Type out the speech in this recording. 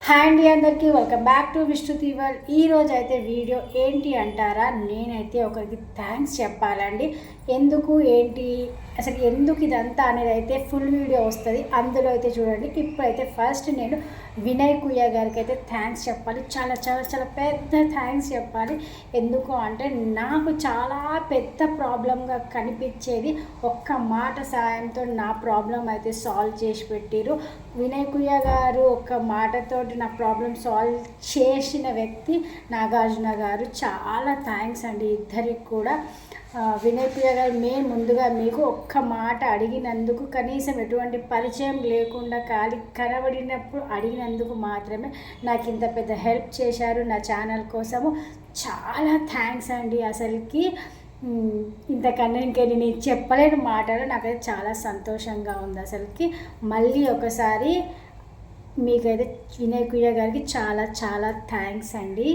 Hi అండి, అందరికీ welcome back to విష్ణుతి world. ఈరోజు అయితే వీడియో ఏంటి అంటారా, నేనైతే ఒకరికి థ్యాంక్స్ చెప్పాలండి. ఎందుకు ఏంటి అసలు ఎందుకు ఇదంతా అనేది అయితే ఫుల్ వీడియో వస్తుంది, అందులో అయితే చూడండి. ఇప్పుడైతే ఫస్ట్ నేను వినయ్ కుయ్య గారికి అయితే థ్యాంక్స్ చెప్పాలి. చాలా చాలా చాలా పెద్ద థ్యాంక్స్ చెప్పాలి. ఎందుకు అంటే నాకు చాలా పెద్ద ప్రాబ్లంగా కనిపించేది ఒక్క మాట సాయంతో నా ప్రాబ్లం అయితే సాల్వ్ చేసి పెట్టిరు. వినయ్ కుయ్య గారు ఒక్క మాటతోటి నా ప్రాబ్లం సాల్వ్ చేసిన వ్యక్తి నాగార్జున గారు. చాలా థ్యాంక్స్ అండి ఇద్దరికి కూడా. వినయ్ కుయ్య గారు మేము ముందుగా మీకు ఒక్క మాట అడిగినందుకు, కనీసం ఎటువంటి పరిచయం లేకుండా ఖాళీ కనబడినప్పుడు అడిగినందుకు మాత్రమే నాకు ఇంత పెద్ద హెల్ప్ చేశారు నా ఛానల్ కోసము. చాలా థ్యాంక్స్ అండి. అసలుకి ఇంతకన్నా ఇంకా నేను చెప్పలేని మాటలు. నాకైతే చాలా సంతోషంగా ఉంది అసలుకి. మళ్ళీ ఒకసారి మీకైతే వినయ్ కుయ్య గారికి చాలా చాలా థ్యాంక్స్ అండి.